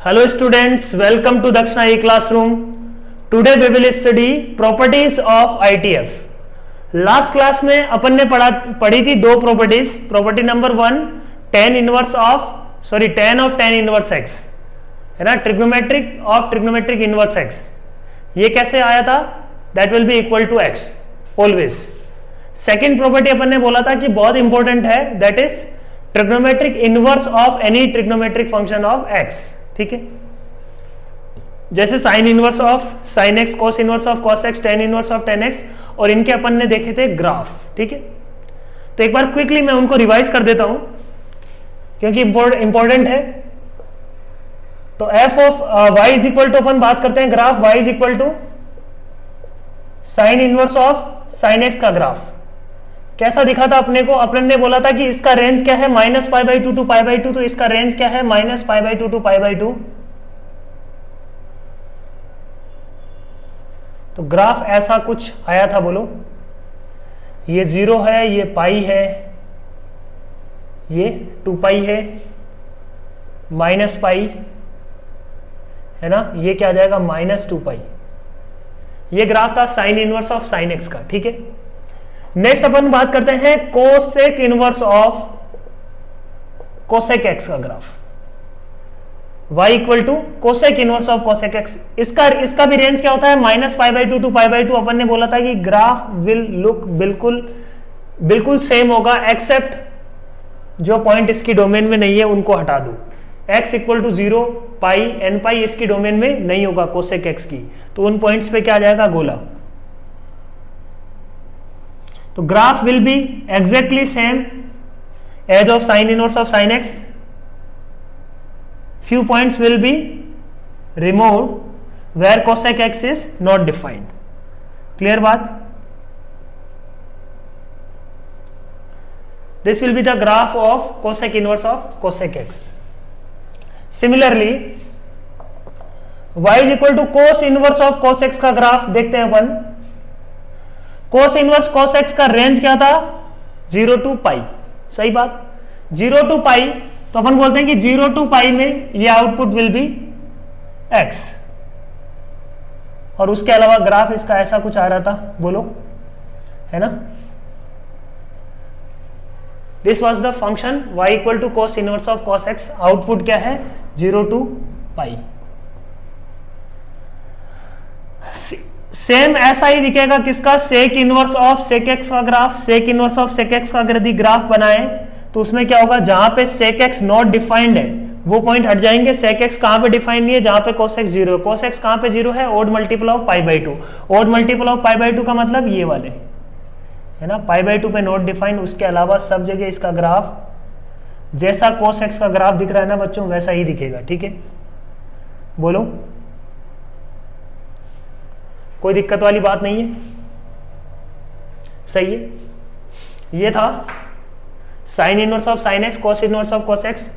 Hello students, welcome to Dakshina E-Classroom. Today we will study properties of ITF. Last class में अपन ने पढ़ी थी दो properties. Property number 1 tan of tan inverse x है ना, trigonometric of trigonometric inverse x. ये कैसे आया था? That will be equal to x always. Second property अपन ने बोला था कि बहुत इंपॉर्टेंट है, that is trigonometric inverse of any trigonometric function of x. ठीक है, जैसे sine inverse of sine x, cos inverse of cos x, tan inverse of tan x, और इनके अपन ने देखे थे ग्राफ. ठीक है, तो एक बार क्विकली मैं उनको रिवाइज कर देता हूं क्योंकि इंपॉर्टेंट है. तो F of y is equal to, अपन बात करते हैं graph y is equal to sine inverse of sine x का ग्राफ. कैसा दिखा था अपने को? अपन ने बोला था कि इसका रेंज क्या है, minus pi by two to pi by two. तो इसका रेंज क्या है, minus pi by two to pi by two. तो ग्राफ ऐसा कुछ आया था. बोलो, ये 0 है, ये पाई है, ये 2 पाई है, माइनस पाई है ना, ये क्या आ जाएगा, माइनस 2 पाई. ये ग्राफ था sine inverse of sine x का. ठीक है, नेक्स्ट अपन बात करते हैं cosec inverse of cosec x का graph. y equal to cosec inverse of cosec x. इसका भी रेंज क्या होता है, minus pi by two to pi by two. अपन ने बोला था कि ग्राफ विल लुक बिल्कुल सेम होगा, एक्सेप्ट जो पॉइंट इसकी डोमेन में नहीं है उनको हटा दो. x equal to 0, pi, N पाई इसकी डोमेन में नहीं होगा कोसेक एक्स की, तो उन पॉइंट्स पे क्या आ जाएगा, गोला. तो graph will be exactly same as of sine inverse of sine x. few points will be removed where cosec x is not defined. Clear बात? This will be the graph of cosec inverse of cosec x. Similarly, y is equal to cos inverse of cos x का graph देखते हैं अपन. cos inverse cos x का range क्या था, 0 to पाई. सही बात, 0 to पाई. तो अपन बोलते हैं कि 0 to पाई में ये आउटपुट विल बी x, और उसके अलावा ग्राफ इसका ऐसा कुछ आ रहा था. बोलो, है ना. This was the function y equal to cos inverse of cos x. Output क्या है, 0 to पाई. सेम ऐसा ही दिखेगा किसका, sec inverse of sec x का graph. Sec inverse of sec x का अगर यदि ग्राफ बनाए तो उसमें क्या होगा, जहां पे सेक एक्स नॉट डिफाइंड है वो पॉइंट हट जाएंगे. सेक एक्स कहां पे डिफाइंड नहीं है, जहां पे कोस एक्स 0 है. कोस एक्स कहां पे 0 है, odd multiple of pi by two. Odd multiple of pi by two का मतलब ये वाले है ना, पाई बाई टू पे नॉट डिफाइंड. उसके अलावा सब जगह इसका ग्राफ जैसा कोस एक्स का ग्राफ दिख रहा है ना बच्चों, वैसा ही दिखेगा. ठीक है, बोलो, कोई दिक्कत वाली बात नहीं है. सही है. ये था sine inverse of sine x, cos inverse of cos x,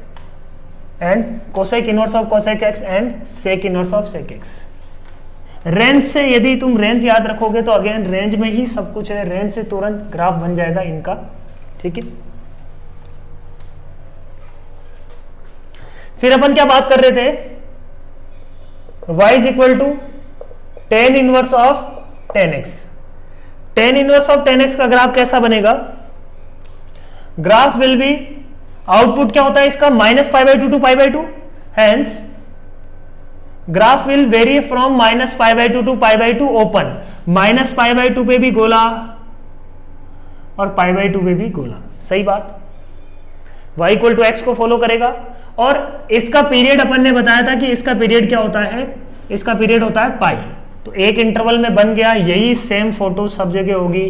and cosec inverse of cosec x, and sec inverse of sec x. Range से यदि तुम रेंज याद रखोगे तो अगेन रेंज में ही सब कुछ है. रेंज से तुरंत ग्राफ बन जाएगा इनका. ठीक है, फिर अपन क्या बात कर रहे थे, y is equal to tan inverse of tan x. Tan inverse of tan x का ग्राफ कैसा बनेगा, ग्राफ विल बी, आउटपुट क्या होता है इसका, minus pi by two to pi by two. Hence graph will vary from minus pi by two to pi by two open. Minus pi by two पे भी गोला और पाई बाई टू पे भी गोला. सही बात. y इक्वल टू एक्स को फॉलो करेगा. और इसका पीरियड अपन ने बताया था कि इसका पीरियड क्या होता है, इसका पीरियड होता है पाई. तो एक इंटरवल में बन गया. यही सेम फोटो सब जगह होगी.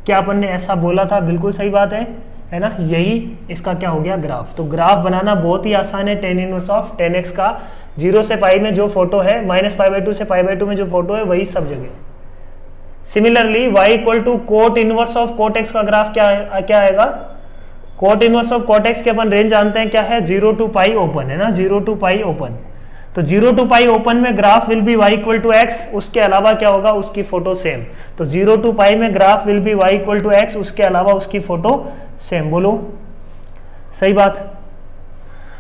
क्या अपन ने ऐसा बोला था, बिल्कुल सही बात है ना. यही इसका क्या हो गया, ग्राफ. तो ग्राफ बनाना बहुत ही आसान है. Ten inverse of tan x का 0 से पाई में जो फोटो है, माइनस पाई बाई टू से पाई बाई टू में जो फोटो है, वही सब जगह. Similarly y equal to cot inverse of cot x का ग्राफ क्या आएगा, cot inverse of cot x के अपन रेंज जानते हैं क्या है, 0 to पाई ओपन है ना, 0 to पाई ओपन. तो 0 to पाई ओपन में graph will be y equal to x. उसके अलावा क्या होगा, उसकी फोटो सेम. तो 0 to पाई में graph will be y equal to x, उसके अलावा उसकी फोटो सेम. बोलो, सही बात.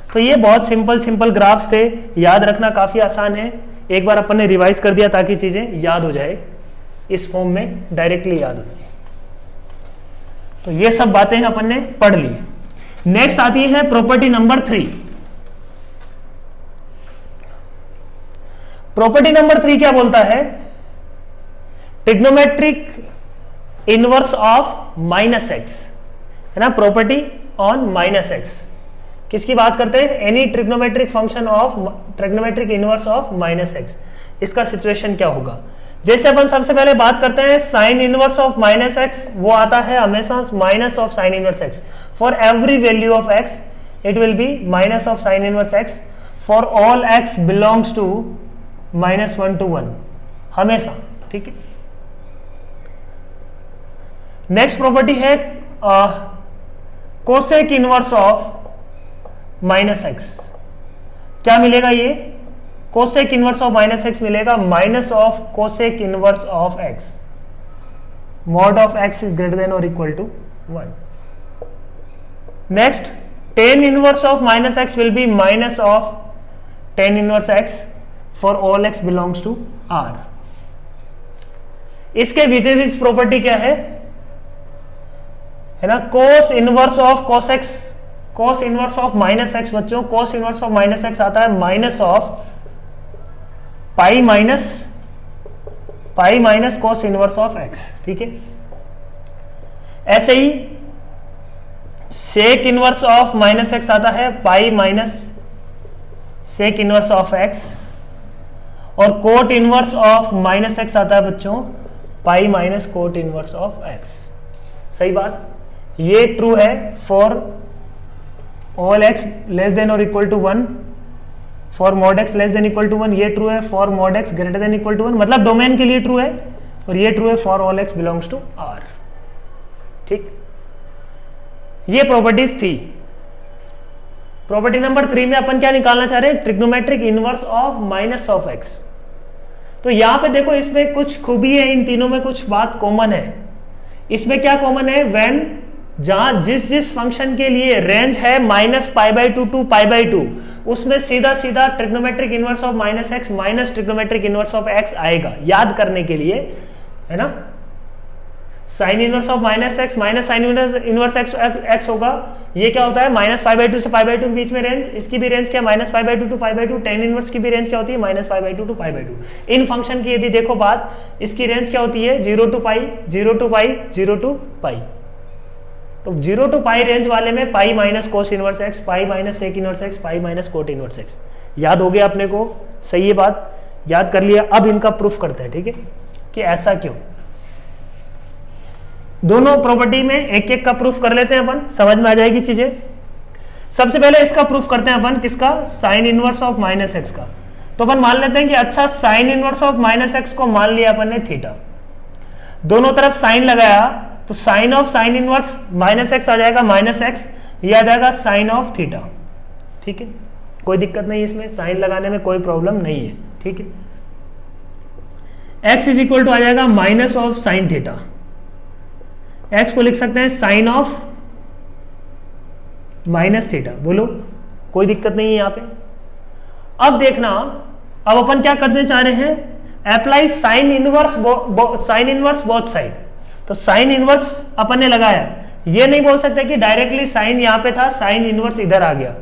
तो ये बहुत सिंपल ग्राफ्स थे, याद रखना काफी आसान है। एक बार अपन ने रिवाइज कर दिया ताकि चीजें याद हो जाए, इस फॉर्म में डायरेक्टली याद हो जाए। तो ये सब बातें अपन ने पढ़ ली। नेक्स्ट आती है प्रॉपर्टी नंबर 3। प्रॉपर्टी नंबर 3 क्या बोलता है? Trigonometric inverse of minus x, है ना, प्रॉपर्टी ऑन माइनस एक्स। किसकी बात करते हैं? Any trigonometric function of trigonometric inverse of minus x. इसका सिचुएशन क्या होगा? जैसे अपन सबसे पहले बात करते हैं sine inverse of minus x, वो आता है हमेशा minus of sine inverse x. For every value of x it will be minus of sine inverse x for all x belongs to -1 to 1, हमेशा। ठीक है। नेक्स्ट प्रॉपर्टी है cosec inverse of minus x. क्या मिलेगा? ये cosec inverse of minus x मिलेगा, minus of cosec inverse of x, mod of x is greater than और equal to 1। Next, tan inverse of minus x will be minus of tan inverse x for all x belongs to R. इसके विजेस property क्या है ना? Cos inverse of cos x, cos inverse of minus x बच्चों, cos inverse of minus x आता है minus of pi minus cos inverse of x. ठीक है। ऐसे ही sec inverse of minus x आता है pi minus sec inverse of x, और cot inverse of minus x आता है बच्चों pi minus cot inverse of x. सही बात। ये ट्रू है for all x less than और equal to 1, for mod x less than equal to 1 ये ट्रू है, for mod x greater than equal to 1 मतलब डोमेन के लिए ट्रू है, और ये ट्रू है for all x belongs to R. ठीक, ये प्रॉपर्टीज थी। प्रॉपर्टी नंबर 3 में अपन क्या निकालना चाह रहे हैं? Trigonometric inverse of minus of x. तो यहां पे देखो, इसमें कुछ खूबी है, इन तीनों में कुछ बात कॉमन है। इसमें क्या कॉमन है? व्हेन जहां जिस फंक्शन के लिए रेंज है -π/2 to π/2 उसमें सीधा सीधा trigonometric inverse of minus x minus trigonometric inverse of x आएगा, याद करने के लिए, है ना। Sine inverse of minus x minus sine inverse x होगा। ये क्या होता है? -π/2 से π/2 के बीच में रेंज, इसकी भी रेंज क्या? -π/2 to π/2। टेन इनवर्स की भी रेंज क्या होती है? -π/2 to π/2। इन फंक्शन की यदि देखो बात, इसकी रेंज क्या होती है? 0 to π, 0 to π, 0 to π। तो 0 to π रेंज वाले में pi minus cos inverse x, pi minus sec inverse x, pi minus cot inverse x. याद हो गया अपने को? सही है बात, याद कर लिया। अब इनका प्रूफ करते हैं, ठीक है, कि ऐसा क्यों। दोनों प्रॉपर्टी में एक एक का प्रूफ कर लेते हैं अपन, समझ में आ जाएगी चीजें। सबसे पहले इसका प्रूफ करते हैं अपन, किसका? Sign inverse of minus x का। तो अपन मान लेते हैं कि अच्छा, sine inverse of minus x को मान लिया अपन ने थीटा, दोनों तरफ साइन लगाया, तो sine of sine inverse minus x आ जाएगा माइनस एक्स, ये आ जाएगा साइन ऑफ थीटा। ठीक है, कोई दिक्कत नहीं इसमें, साइन लगाने में कोई प्रॉब्लम नहीं है। ठीक है, एक्स इज इक्वल टू आ जाएगा minus of sine theta. X को लिख सकते हैं साइन ऑफ माइनस थीटा। बोलो, कोई दिक्कत नहीं है यहां पे। अब देखना, अब अपन क्या करने चाह रहे हैं? Apply sine inverse both side. तो साइन इनवर्स अपन ने लगाया, ये नहीं बोल सकते कि डायरेक्टली साइन यहां पे था, साइन इनवर्स इधर आ गया,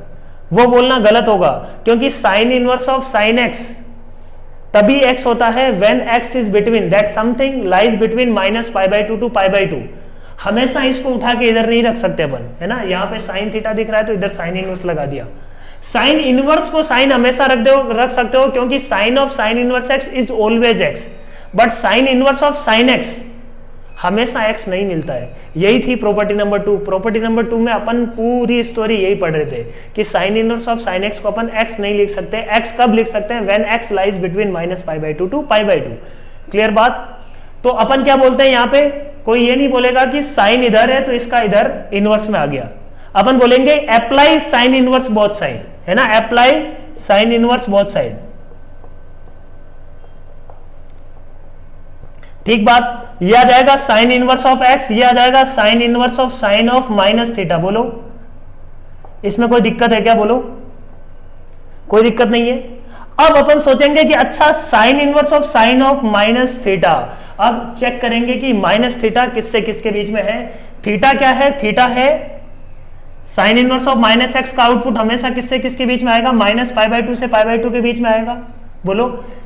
वो बोलना गलत होगा, क्योंकि sine inverse of sine x तभी एक्स होता है when x is between that something lies between -π/2 to π/2। हमेशा इसको उठा के इधर नहीं रख सकते अपन, है ना। यहाँ पे साइन थीटा दिख रहा है तो इधर साइन इनवर्स लगा दिया। साइन इनवर्स को साइन हमेशा रख सकते हो, क्योंकि sine of sine inverse x is always x, but sine inverse of sine x हमेशा एक्स नहीं मिलता है। यही थी प्रॉपर्टी नंबर 2। प्रॉपर्टी नंबर 2 में अपन पूरी स्टोरी यही पढ़ रहे थे कि sine inverse of sine x को अपन एक्स नहीं लिख सकते। एक्स कब लिख सकते हैं? When x lies between -π/2 to π/2। Clear बात? तो अपन क्या बोलते हैं यहाँ पे? कोई ये नहीं बोलेगा कि साइन इधर है तो इसका इधर इनवर्स में आ गया। अपन बोलेंगे apply sine inverse both side, है ना, apply sine inverse both side. ठीक बात। ये आ जाएगा साइन इनवर्स ऑफ एक्स, ये आ जाएगा sine inverse of sine of minus theta. बोलो, इसमें कोई दिक्कत है क्या? बोलो, कोई दिक्कत नहीं है। अब अपन सोचेंगे कि अच्छा sine inverse of sine of minus theta, अब चेक करेंगे कि माइनस थीटा किससे किसके बीच में है। थीटा क्या है, थीटा है sine inverse of minus x का आउटपुट हमेशा किससे किसके बीच में आएगा, माइनस पाई बाई टू से पाई बाई टू के बीच में आएगा। बोलो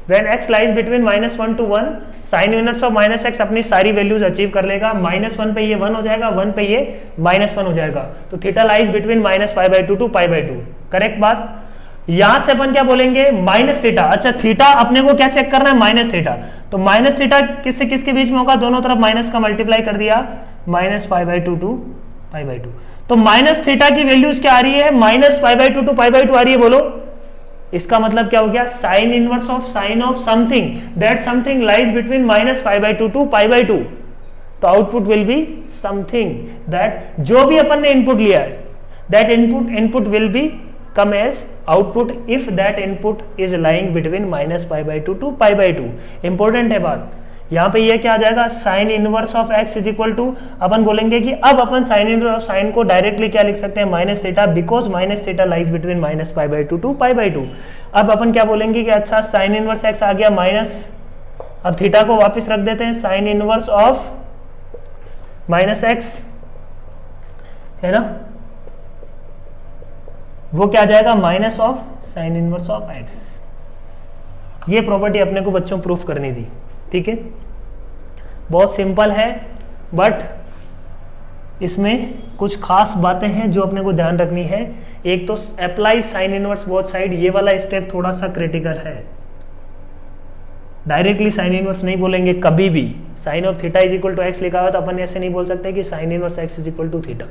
when x lies between -1 to 1 sine inverse of minus x अपनी सारी वैल्यूज अचीव कर लेगा। -1 पे ये 1 हो जाएगा, 1 पे ये -1 हो जाएगा, तो theta lies between minus pi by two to pi by two. Correct बात। यहां से अपन क्या बोलेंगे, माइनस थीटा। अच्छा थीटा अपने को क्या चेक करना है, माइनस थीटा। तो माइनस थीटा किससे किसके बीच में होगा, दोनों तरफ माइनस का मल्टीप्लाई कर दिया, minus pi by two to pi by two. तो माइनस थीटा की वैल्यूज क्या आ रही है, minus pi by two to pi by two आ रही है। बोलो इसका मतलब क्या हो गया, sine inverse of sine of something, that something lies between minus pi by two to pi by two. तो output will be something that, जो भी अपन ने इनपुट लिया है that input will be come as output if that input is lying between minus pi by 2 to pi by 2। Important है बात। यहाँ पे ये क्या आ जाएगा, sine inverse of x is equal to, अपन बोलेंगे कि अब अपन साइन इनवर्स ऑफ साइन को डायरेक्टली क्या लिख सकते हैं, minus theta, because minus theta lies between minus pi by two to pi by two. अब अपन क्या बोलेंगे कि अच्छा साइन इनवर्स x आ गया माइनस, अब थीटा को वापस रख देते हैं, sine inverse of minus x है ना, वो क्या आ जाएगा, minus of sine inverse of x। ये प्रॉपर्टी अपने को बच्चों प्रूफ करनी थी, ठीक है। बहुत सिंपल है, बट इसमें कुछ खास बातें हैं जो अपने को ध्यान रखनी है। एक तो apply sine inverse both side, ये वाला स्टेप थोड़ा सा क्रिटिकल है। डायरेक्टली साइन इनवर्स नहीं बोलेंगे कभी भी। Sine of theta is equal to x लिखा हुआ तो अपन ऐसे नहीं बोल सकते कि sine inverse x is equal to theta,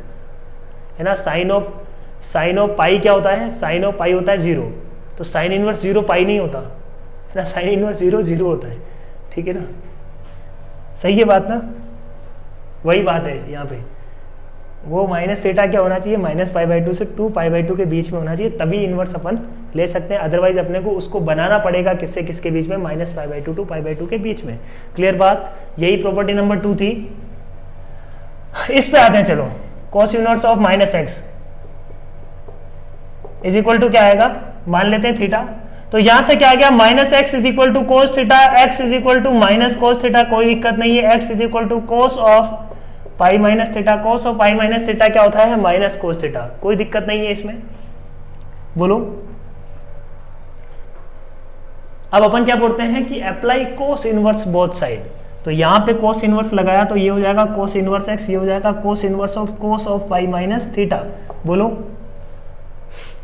है ना। साइन ऑफ पाई क्या होता है, साइन ऑफ पाई होता है 0, तो साइन इनवर्स 0 पाई नहीं होता, है ना। साइन इनवर्स 0 0 होता है, ठीक है ना। सही है बात ना, वही बात है यहाँ पे। वो माइनस थीटा क्या होना चाहिए, माइनस पाई बाई टू से 2 पाई बाई टू के बीच में होना चाहिए, तभी इनवर्स अपन ले सकते हैं। अदरवाइज अपने को उसको बनाना पड़ेगा किससे किसके बीच में, minus pi by two to pi by two के बीच में। क्लियर बात। यही प्रॉपर्टी नंबर 2 थी। इस पे आते हैं, चलो। Cos inverse of minus x is equal to क्या आएगा, मान लेते हैं थीटा। तो यहां से क्या आ गया, minus x is equal to cos theta, x is equal to minus cos theta, कोई दिक्कत नहीं है। X is equal to cos of pi minus theta, cos of pi minus theta क्या होता है, माइनस कोस थीटा, कोई दिक्कत नहीं है इसमें। बोलो अब अपन क्या बोलते हैं कि apply cos inverse both side. तो यहां पे कोस इनवर्स लगाया तो ये हो जाएगा कोस इनवर्स एक्स, ये हो जाएगा cos inverse of cos of pi minus theta. बोलो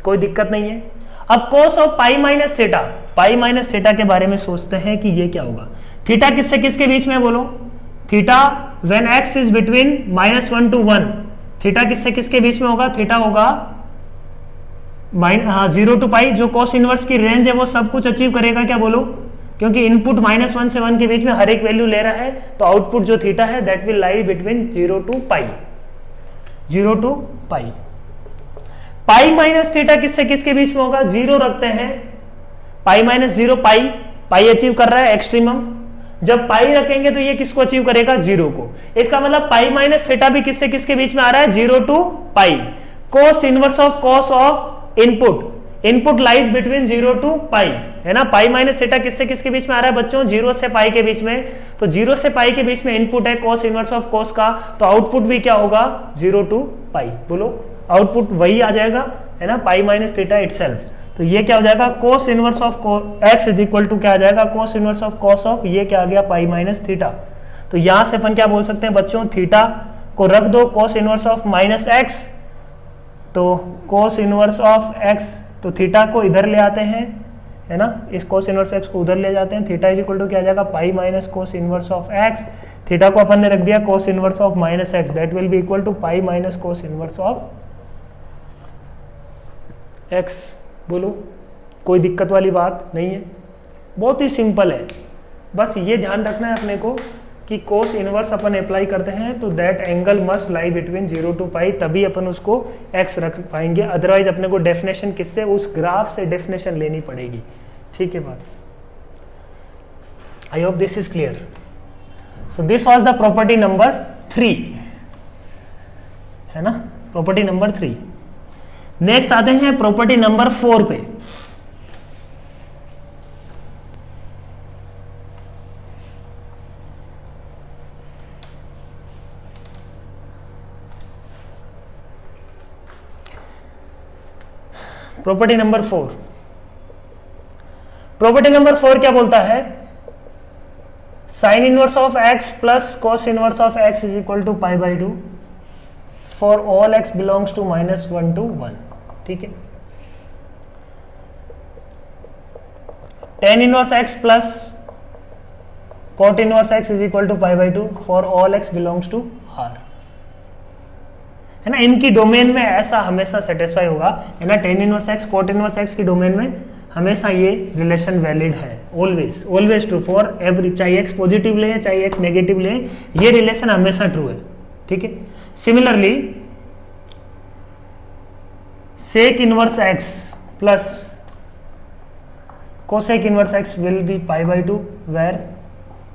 कोई दिक्कत नहीं है। अब कोस of pi minus theta, pi minus theta के बारे में सोचते हैं कि ये क्या होगा। थीटा किससे किसके बीच में, बोलो theta when x is between -1 to 1, theta किससे किसके बीच में होगा, थीटा होगा 0 to पाई। जो कोस इनवर्स की रेंज है वो सब कुछ अचीव करेगा क्या, बोलो, क्योंकि इनपुट -1 से 1 के बीच में हर एक वैल्यू ले रहा है, तो आउटपुट जो थीटा है that will lie between 0 to pi, 0 to pi. Pi minus theta किससे किसके बीच में होगा, 0 रखते हैं, पाई माइनस 0 पाई, पाई अचीव कर रहा है एक्सट्रीमम। जब पाई रखेंगे तो ये किसको अचीव करेगा, 0 को। इसका मतलब पाई माइनस थीटा भी किससे किसके बीच में आ रहा है, 0 to pi. Cos inverse of cos of input, input lies between 0 to पाई, है ना। पाई माइनस थीटा किससे किसके बीच में आ रहा है बच्चों, 0 से पाई के बीच में। तो 0 से पाई के बीच में इनपुट है कोस इनवर्स ऑफ कोस का, तो आउटपुट भी क्या होगा, 0 to पाई। बोलो आउटपुट वही आ जाएगा, है ना, पाई माइनस थीटा इटसेल्फ। तो ये क्या हो जाएगा, cos inverse of x is equal to क्या आ जाएगा, cos inverse of cos of ये क्या आ गया, पाई माइनस थीटा। तो यहां से अपन क्या बोल सकते हैं बच्चों, थीटा को रख दो कोस इनवर्स ऑफ माइनस एक्स, तो कोस इनवर्स ऑफ एक्स, तो थीटा को इधर ले आते हैं, है ना, इस कोस इनवर्स एक्स को उधर ले जाते हैं। थीटा इज इक्वल टू क्या आ जाएगा, pi minus cos inverse of x. Theta को अपन ने रख दिया cos inverse of minus x, that will be equal to pi minus cos inverse of x. बोलो कोई दिक्कत वाली बात नहीं है, बहुत ही सिंपल है। बस ये ध्यान रखना है अपने को कि कोस इनवर्स अपन अप्लाई करते हैं तो that angle must lie between 0 to पाई, तभी अपन उसको x रख पाएंगे। अदरवाइज अपने को डेफिनेशन किससे, उस ग्राफ से डेफिनेशन लेनी पड़ेगी, ठीक है बात। I hope this is clear. So this was the property number 3, है ना, प्रॉपर्टी नंबर 3। नेक्स्ट आते हैं प्रॉपर्टी नंबर 4 पे। प्रॉपर्टी नंबर 4, प्रॉपर्टी नंबर 4 क्या बोलता है, sine inverse of x plus cos inverse of x is equal to pi by 2 for all x belongs to -1 to 1। ठीक है, tan inverse x plus cot inverse x is equal to pi by 2 for all x belongs to r, है ना। इनकी domain में ऐसा हमेशा satisfy होगा, है ना। tan inverse x cot inverse x की डोमेन में हमेशा ये रिलेशन वैलिड है, always always true for every, चाहे x पॉजिटिव ले चाहे x नेगेटिव ले, ये रिलेशन हमेशा ट्रू है। ठीक है, similarly sec inverse x plus cosec inverse x will be pi by 2 where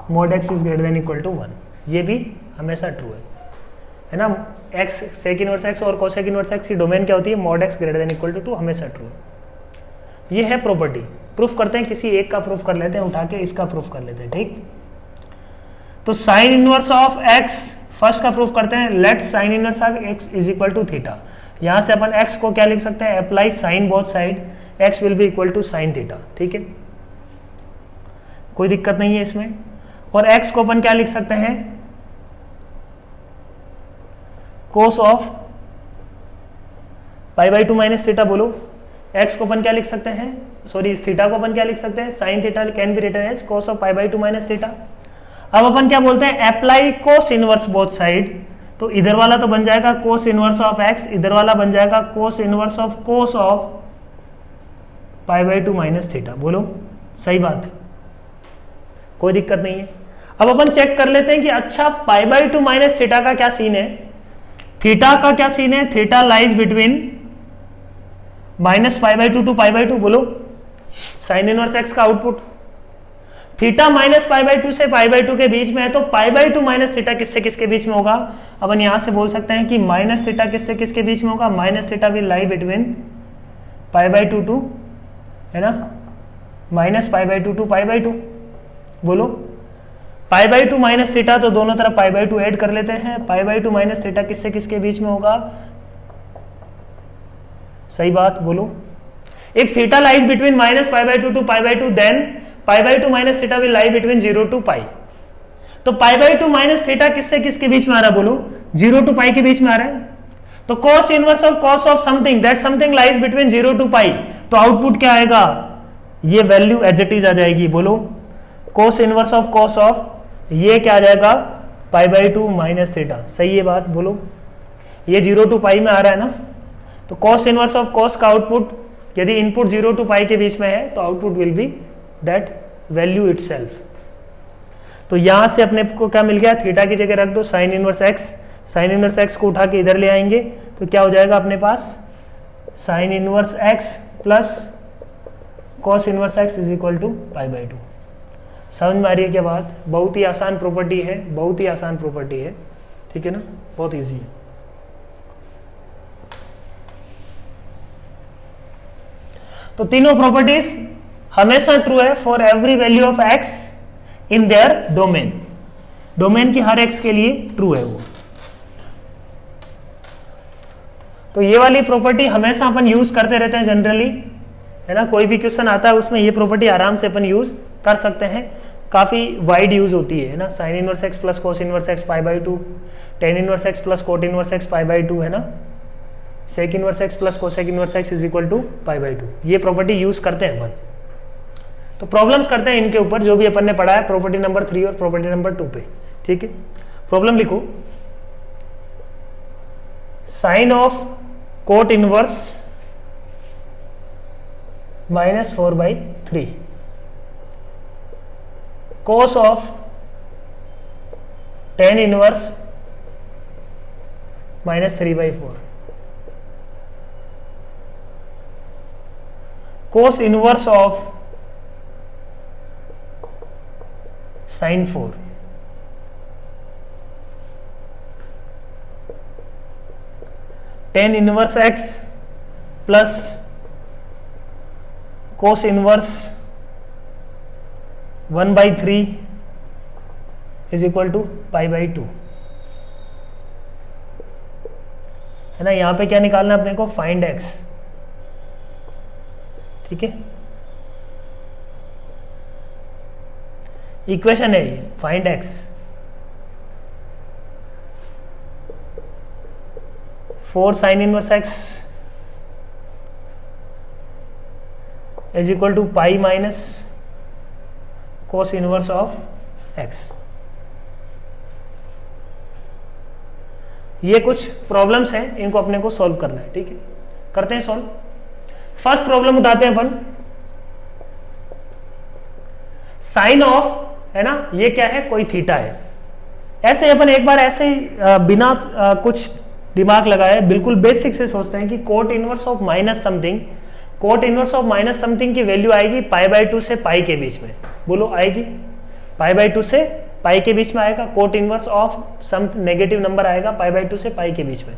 mod x is greater than equal to 1, ये भी हमेशा ट्रू है ना। x सेक इनवर्स x और कोसेक इनवर्स x की डोमेन क्या होती है, mod x greater than equal to 2, हमेशा ट्रू है। ये है प्रॉपर्टी। प्रूफ करते हैं, किसी एक का प्रूफ कर लेते हैं, उठा के इसका प्रूफ कर लेते हैं। ठीक, तो sine inverse of x first का प्रूफ करते हैं, let sine inverse of x is equal to theta. यहां से अपन x को क्या लिख सकते हैं, apply sine both side, x will be equal to sine theta. ठीक है, कोई दिक्कत नहीं है इसमें। और x को अपन क्या लिख सकते हैं, कोस of pi by 2 minus theta. बोलो, x को अपन क्या लिख सकते हैं, सॉरी इस थीटा को अपन क्या लिख सकते हैं, sine theta can be written as cos of pi by 2 minus theta. अब अपन क्या बोलते हैं, apply cos inverse both side, तो इधर वाला तो बन जाएगा कोस इनवर्स ऑफ x, इधर वाला बन जाएगा cos inverse of cos of pi by 2 minus theta. बोलो, सही बात, कोई दिक्कत नहीं है। अब अपन चेक कर लेते हैं कि अच्छा पाई बाई 2 माइनस थीटा का क्या सीन है, थीटा का क्या सीन है, theta lies between minus pi by 2 to pi by 2। बोलो, साइन इनवर्स x का output, theta minus pi by 2 से पाई बाई 2 के बीच में है, तो पाई बाई 2 माइनस थीटा किससे किसके बीच में होगा। अपन यहां से बोल सकते हैं कि माइनस थीटा किससे किसके बीच में होगा, minus theta will lie between pi by 2 to, है ना, minus pi by 2 to pi by 2। बोलो, पाई बाई 2 माइनस थीटा, तो दोनों तरफ पाई बाई 2 ऐड कर लेते हैं, पाई बाई 2 माइनस थीटा किससे किसके बीच में होगा, सही बात। बोलो, if theta lies between minus pi by 2 to pi by 2 then pi by 2 minus theta will lie between 0 to pi. तो पाई बाई 2 माइनस थीटा किससे किसके बीच में आ रहा है, बोलो 0 टू पाई के बीच में आ रहा है। तो cos inverse of cos of something, that something lies between 0 to pi, तो आउटपुट क्या आएगा, ये वैल्यू एज इट इज आ जाएगी। बोलो, cos inverse of cos of, ये क्या आ जाएगा, पाई बाई 2 माइनस थीटा। सही है बात। बोलो, ये 0 टू पाई में आ रहा है ना, तो cos इनवर्स ऑफ cos का आउटपुट, यदि इनपुट 0 टू पाई के बीच में है तो output will B that value itself. तो यहां से अपने को क्या मिल गया, थीटा की जगह रख दो sine inverse x, sign inverse x को उठा के इधर ले आएंगे तो क्या हो जाएगा अपने पास, sine inverse x plus cos inverse x is equal to pi by 2। समझ में आ रही है क्या बात, बहुत ही आसान प्रॉपर्टी है, बहुत ही आसान प्रॉपर्टी है। ठीक है ना, बहुत ईजी है। तो तीनों प्रॉपर्टीज हमेशा ट्रू है for every value of x in their domain, domain की हर x के लिए ट्रू है वो। तो ये वाली प्रॉपर्टी हमेशा अपन यूज करते रहते हैं जनरली, है ना। कोई भी क्वेश्चन आता है उसमें ये प्रॉपर्टी आराम से अपन यूज कर सकते हैं, काफी वाइड यूज होती है ना। Sine inverse x plus cos inverse x pi by 2, tan inverse x plus cot inverse x pi by 2, है ना। Sec inverse x plus cosec inverse x is equal to pi by 2, ये property use करते हैं अपन। तो problems करते हैं इनके ऊपर, जो भी अपन ने पढ़ा है प्रॉपर्टी नंबर 3 और प्रॉपर्टी नंबर 2 पे। ठीक है, प्रॉब्लम लिखो, sine of cot inverse -4/3, cos of tan inverse -3/4, cos inverse of sine 4, tan inverse x plus cos inverse 1/3 is equal to pi by 2, है ना। यहां पे क्या निकालना है अपने को, फाइंड x। ठीक है, इक्वेशन है ये, find x, 4 sine inverse x is equal to pi minus cos inverse of x. ये कुछ प्रॉब्लम्स हैं, इनको अपने को सॉल्व करना है। ठीक है, करते हैं सॉल्व। फर्स्ट प्रॉब्लम उठाते हैं अपन, साइन ऑफ, है ना, ये क्या है, कोई थीटा है। ऐसे अपन एक बार ऐसे बिना कुछ दिमाग लगाए बिल्कुल बेसिक से सोचते हैं कि coat inverse of minus something, coat inverse of minus something की वैल्यू आएगी π/2 से पाई के बीच में। बोलो आएगी, π/2 से पाई के बीच में आएगा। Cot inverse of some negative number आएगा π/2 से पाई के बीच में।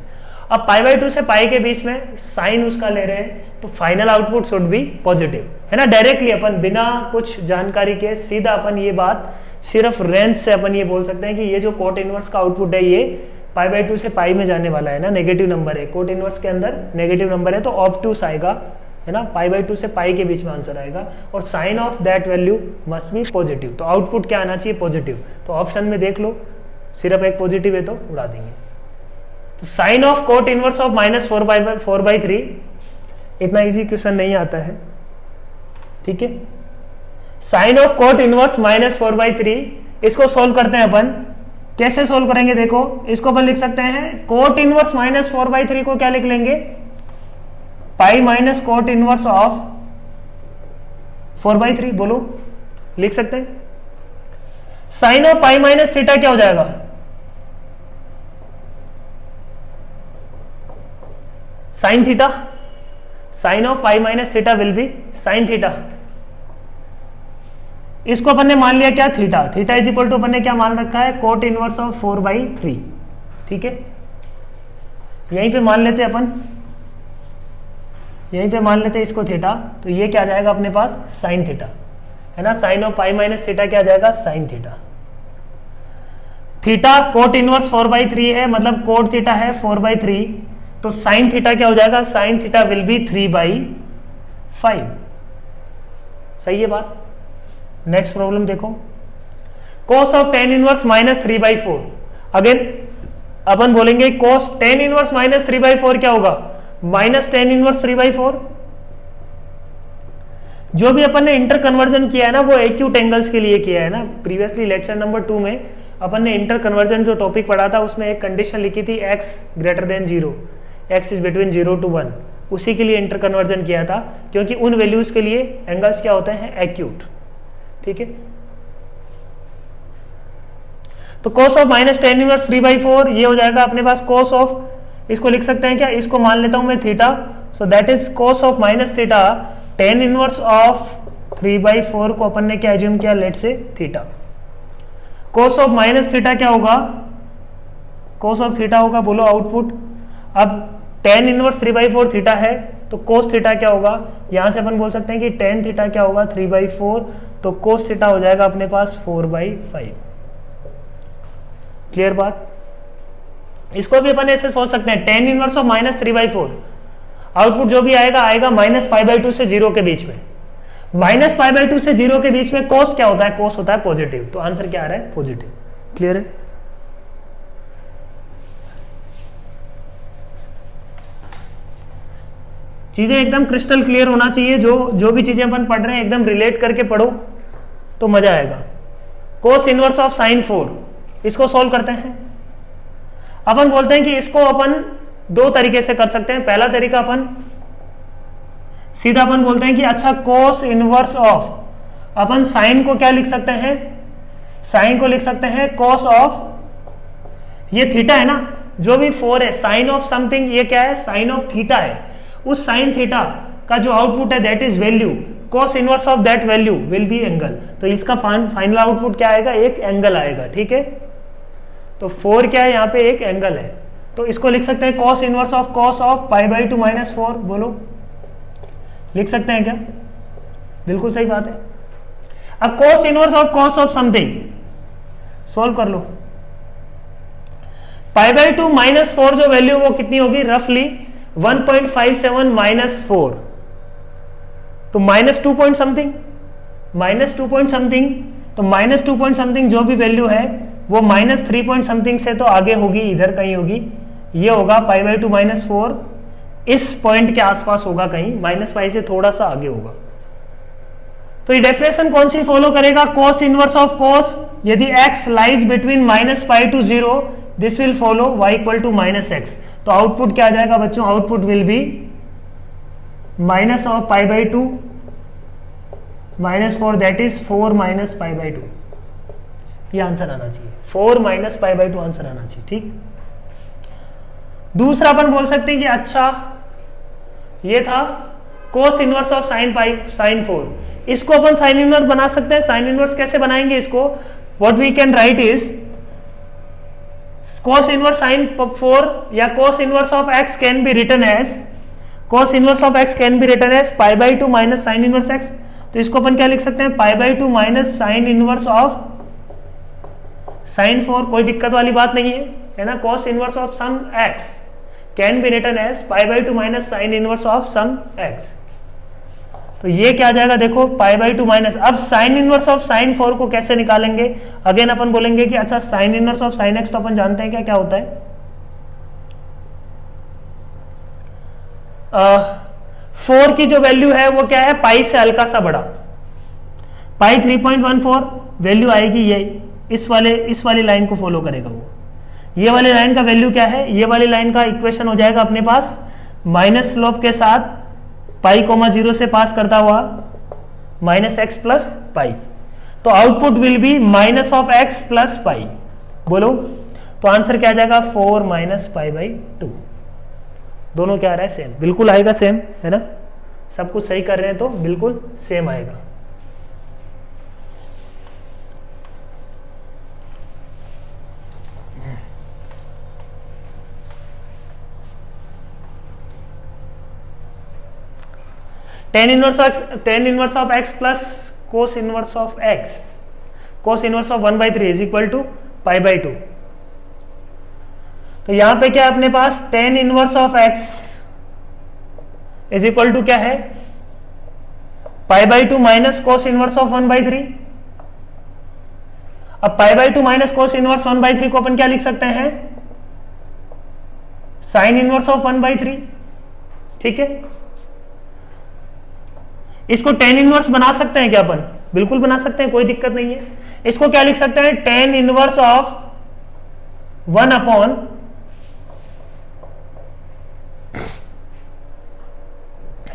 अब π/2 से पाई के बीच में साइन उसका ले रहे हैं, तो final output should be positive, है ना। डायरेक्टली अपन बिना कुछ जानकारी के सीधा अपन ये बात सिर्फ रेंज से अपन ये बोल सकते हैं कि ये जो कोट इनवर्स का आउटपुट है ये π/2 से पाई में जाने वाला है ना, नेगेटिव नंबर है, कोट इनवर्स के अंदर नेगेटिव नंबर है, तो ऑब्टूस आएगा, है ना, π/2 से पाई के बीच में आंसर आएगा, और sine of that value must be positive. तो आउटपुट क्या आना चाहिए, पॉजिटिव। तो ऑप्शन में देख लो, सिर्फ एक पॉजिटिव है तो उड़ा देंगे। तो sine of cot inverse of -4/3, इतना इजी क्वेश्चन नहीं आता है, ठीक है। साइन ऑफ कोट इनवर्स -4/3, इसको सोल्व करते हैं अपन। कैसे सोल्व करेंगे, देखो, इसको अपन लिख सकते हैं, कोट इनवर्स -4/3 को क्या लिख लेंगे, pi minus cot inverse of 4/3। बोलो, लिख सकते हैं। Sine of pi minus theta क्या हो जाएगा, sine theta. Sine of pi minus theta will be sine theta. इसको अपन ने मान लिया क्या, theta. Theta is equal to अपन ने क्या मान रखा है, कोट इनवर्स ऑफ 4/3, ठीक है। यहीं पे मान लेते अपन, यहीं पे मान लेते इसको थीटा, तो ये क्या आ जाएगा अपने पास, साइन थीटा, है ना। Sine of pi minus theta क्या आ जाएगा, sine theta. Theta cot inverse 4/3 है, मतलब कोट थीटा है 4/3, तो साइन थीटा क्या हो जाएगा, साइन थीटा विल बी 3/5। सही है बात। नेक्स्ट प्रॉब्लम देखो, cos of tan inverse -3/4। Again अपन बोलेंगे कोस tan इनवर्स -3/4 क्या होगा, -tan इनवर्स 3/4। जो भी अपन ने इंटर कन्वर्जन किया है ना, वो एक्यूट एंगल्स के लिए किया है ना। प्रीवियसली लेक्चर नंबर 2 में अपन ने इंटर कन्वर्जन जो टॉपिक पढ़ा था, उसमें एक कंडीशन लिखी थी x greater then 0, x is between 0 to 1, उसी के लिए इंटर कन्वर्जन किया था, क्योंकि उन वैल्यूज के लिए एंगल्स क्या होते हैं, एक्यूट, ठीक है। तो cos ऑफ -tan इनवर्स 3/4 ये हो जाएगा अपने पास cos ऑफ, इसको लिख सकते हैं क्या, इसको मान लेता हूं मैं theta, so that is cos of minus theta tan inverse of 3/4 को अपन ने क्या एज्यूम किया, लेट से theta. cos of minus theta क्या होगा, cos ऑफ थीटा होगा, बोलो आउटपुट। अब tan इनवर्स 3/4 थीटा है, तो cos थीटा क्या होगा, यहां से अपन बोल सकते हैं कि tan थीटा क्या होगा 3/4, तो cos थीटा हो जाएगा अपने पास 4/5। क्लियर बात। इसको भी अपन ऐसे सोच सकते हैं, tan इनवर्स ऑफ -3/4, आउटपुट जो भी आएगा आएगा -π/2 से 0 के बीच में। -π/2 से 0 के बीच में cos क्या होता है, cos होता है पॉजिटिव, तो आंसर क्या आ रहा है, पॉजिटिव। क्लियर है। चीजें एकदम क्रिस्टल क्लियर होना चाहिए, जो भी चीजें अपन पढ़ रहे हैं एकदम रिलेट करके पढ़ो तो मजा आएगा। कोस इनवर्स ऑफ साइन 4, इसको सॉल्व करते हैं। अपन बोलते हैं कि इसको अपन दो तरीके से कर सकते हैं। पहला तरीका अपन सीधा अपन बोलते हैं कि अच्छा कोस इनवर्स ऑफ, अपन साइन को क्या लिख सकते हैं, साइन को लिख सकते हैं कोस ऑफ, ये थीटा है ना, जो भी 4 है, साइन ऑफ समथिंग ये क्या है, साइन ऑफ थीटा है। उस साइन थीटा का जो आउटपुट है that is value, cos inverse of that value will be angle. तो इसका फाइनल आउटपुट क्या आएगा, एक एंगल आएगा, ठीक है। तो 4 क्या है, यहाँ पे एक एंगल है, तो इसको लिख सकते हैं cos इनवर्स ऑफ π/2 -4। बोलो, लिख सकते हैं क्या, बिल्कुल सही बात है। अब cos inverse of something solve कर लो। π/2 -4 जो वैल्यू वो कितनी होगी, रफली 1.57 -4, तो minus 2 point something, minus 2 point something, तो माइनस 2 पॉइंट समथिंग जो भी वैल्यू है वो माइनस 3 पॉइंट समथिंग से तो आगे होगी, इधर कहीं होगी, ये होगा पाई बाई 2 माइनस 4, इस पॉइंट के आसपास होगा कहीं, माइनस पाई से थोड़ा सा आगे होगा। तो ये डेफिनेशन कौन सी फॉलो करेगा, cos इनवर्स ऑफ cos, यदि x lies between minus pi to 0 this will follow y equal to minus x. तो आउटपुट क्या आ जाएगा बच्चों, output will be minus of pi by 2 minus 4, that is 4 minus pi by 2। ये answer आना चाहिए, 4 minus pi by 2 answer आना चाहिए। ठीक, दूसरा अपन बोल सकते हैं कि अच्छा ये था cos inverse of sine pi sine 4, इसको अपन साइन इनवर्स बना सकते हैं। साइन इनवर्स कैसे बनाएंगे इसको, what we can write is cos inverse sine 4 या cos inverse of x can be written as, cos inverse of x can be written as pi by 2 minus sine inverse x। तो इसको अपन क्या लिख सकते हैं, pi by 2 minus sine inverse of sine 4, कोई दिक्कत वाली बात नहीं है ना। cos inverse of some x can be written as pi by 2 minus sine inverse of some x। तो ये क्या आ जाएगा, देखो पाई बाई 2 माइनस, अब साइन इनवर्स ऑफ साइन 4 को कैसे निकालेंगे, अगेन अपन बोलेंगे कि अच्छा sine inverse of sine x तो अपन जानते हैं क्या क्या होता है, 4 की जो वैल्यू है वो क्या है, पाई से हल्का सा बड़ा, पाई 3.14 वैल्यू आएगी, ये इस वाली लाइन को फॉलो करेगा वो। ये वाली लाइन का वैल्यू क्या है, ये वाली लाइन का इक्वेशन हो जाएगा अपने पास माइनस स्लोप के साथ पाई कोमा 0 से पास करता हुआ माइनस एक्स प्लस पाई। तो output will be minus of x plus pi. बोलो, तो आंसर क्या आ जाएगा, 4 माइनस पाई बाई 2। दोनों क्या आ रहा है, सेम, बिल्कुल आएगा सेम, है ना। सब कुछ सही कर रहे हैं तो बिल्कुल सेम आएगा। Tan inverse of x plus cos inverse of x, cos inverse of 1/3 is equal to pi by 2। तो यहां पे क्या है अपने पास, tan inverse of x is equal to क्या है, pi by 2 minus cos inverse of 1/3। अब pi by 2 minus cos inverse 1/3 को अपन क्या लिख सकते हैं, साइन इनवर्स ऑफ 1/3। ठीक है, इसको टेन इनवर्स बना सकते हैं क्या अपन, बिल्कुल बना सकते हैं, कोई दिक्कत नहीं है। इसको क्या लिख सकते हैं, ten inverse of 1 upon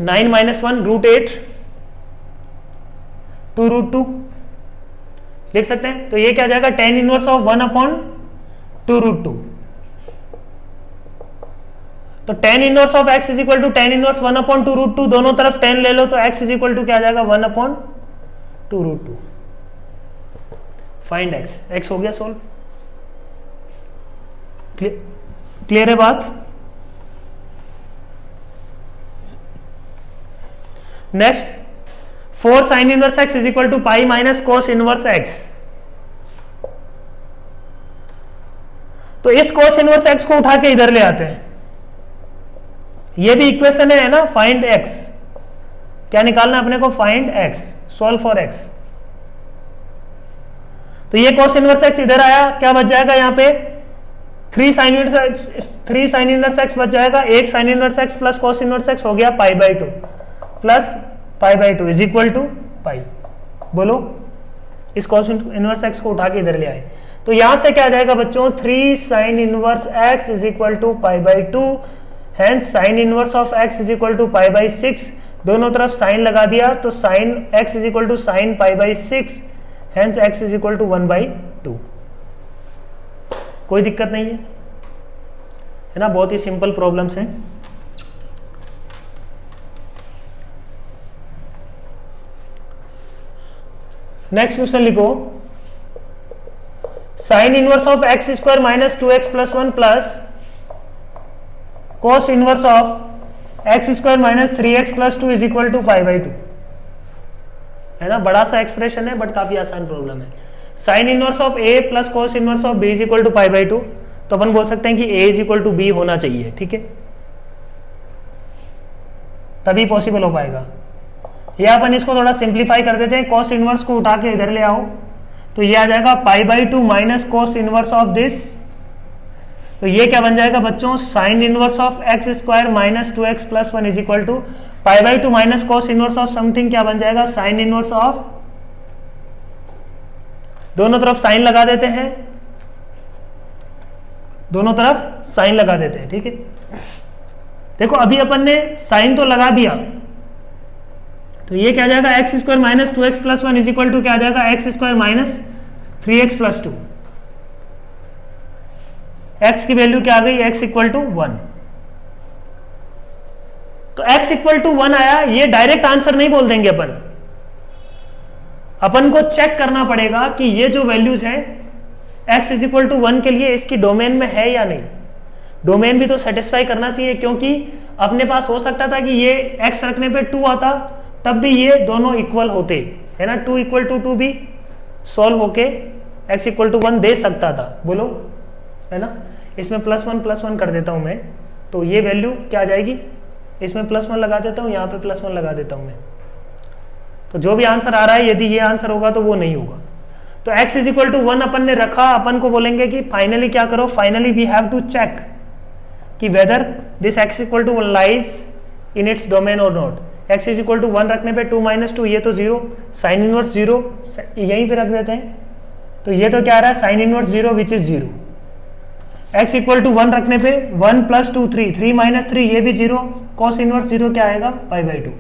nine minus 1 √8 2 √2 लिख सकते हैं। तो ये क्या आ जाएगा, टेन इनवर्स ऑफ 1 अपॉन 2 √2। तो tan inverse of x is equal to tan inverse 1 upon 2 √2, दोनों तरफ 10 ले लो तो x इज इक्वल टू क्या आ जाएगा, 1 अपॉन 2 √2। फाइंड x हो गया सोल्व। क्लियर है बात। Next, 4 sine inverse x is equal to pi minus cos inverse x। तो इस कोस इनवर्स x को उठा के इधर ले आते हैं, ये भी इक्वेशन है ना, फाइंड x, क्या निकालना है अपने को, find x, solve for x। तो ये cos इनवर्स x इधर आया, क्या बच जाएगा यहाँ पे, 3 साइन इनवर्स x बच जाएगा, 1 sine inverse x plus cos inverse x हो गया pi by 2 plus pi by 2 is equal to pi. बोलो, इस cos इनवर्स x को उठा के इधर ले आए, तो यहां से क्या आ जाएगा बच्चों, 3 sine inverse x is equal to pi by 2, hence sine inverse of x is equal to pi by 6। दोनों तरफ साइन लगा दिया तो sine x is equal to sine pi by 6, hence x is equal to 1/2। कोई दिक्कत नहीं है ना, बहुत ही सिंपल प्रॉब्लम्स हैं। नेक्स्ट क्वेश्चन लिखो, sine inverse of x square minus 2x plus 1 plus cos inverse of x square minus 3x plus 2 is equal to pi by 2, है ना। बड़ा सा एक्सप्रेशन है बट काफी आसान प्रॉब्लम है। Sine inverse of a plus cos inverse of b is equal to pi by 2, तो अपन बोल सकते हैं कि a is equal to b होना चाहिए, ठीक है, तभी पॉसिबल हो पाएगा। ये अपन इसको थोड़ा सिंप्लीफाई कर देते हैं, कॉस इनवर्स को उठा के इधर ले आओ तो ये आ जाएगा π/2 minus cos inverse of this. तो ये क्या बन जाएगा बच्चों, sine inverse of x square minus 2x plus 1 is equal to π/2 minus cos inverse of something क्या बन जाएगा, साइन इनवर्स ऑफ, दोनों तरफ साइन लगा देते हैं, दोनों तरफ साइन लगा देते हैं, ठीक है। देखो अभी अपन ने साइन तो लगा दिया, तो ये क्या आ जाएगा x square minus 2x plus 1 is equal to क्या आ जाएगा x square minus 3x plus 2। x की वैल्यू क्या आ गई, x इक्वल टू 1। तो x इक्वल टू 1 आया, ये डायरेक्ट आंसर नहीं बोल देंगे अपन को चेक करना पड़ेगा कि ये जो वैल्यूज है x इज इक्वल टू 1 के लिए इसकी डोमेन में है या नहीं। डोमेन भी तो सेटिस्फाई करना चाहिए, क्योंकि अपने पास हो सकता था कि ये x रखने पे 2 आता, तब भी ये दोनों इक्वल होते, है ना, 2 इक्वल टू 2 भी सॉल्व होके x इक्वल टू 1 दे सकता था, बोलो, है ना। इसमें प्लस वन कर देता हूं मैं, तो ये वैल्यू क्या आ जाएगी, इसमें प्लस 1 लगा देता हूं, यहाँ पे प्लस 1 लगा देता हूं मैं, तो जो भी आंसर आ रहा है यदि ये आंसर होगा तो वो नहीं होगा। तो x इज इक्वल टू 1 अपन ने रखा, अपन को बोलेंगे कि फाइनली क्या करो, finally we have to check कि whether this x equal to 1 lies in its domain और not. x is equal to 1 रखने पे 2 माइनस 2 ये तो 0, साइन इनवर्स 0 यहीं पे रख देते हैं, तो ये तो क्या आ रहा है sine inverse 0 which is 0। x equal to 1 रखने पे 1 प्लस 2 3, 3 माइनस 3 ये भी 0, कॉस इनवर्स 0 क्या आएगा π/2।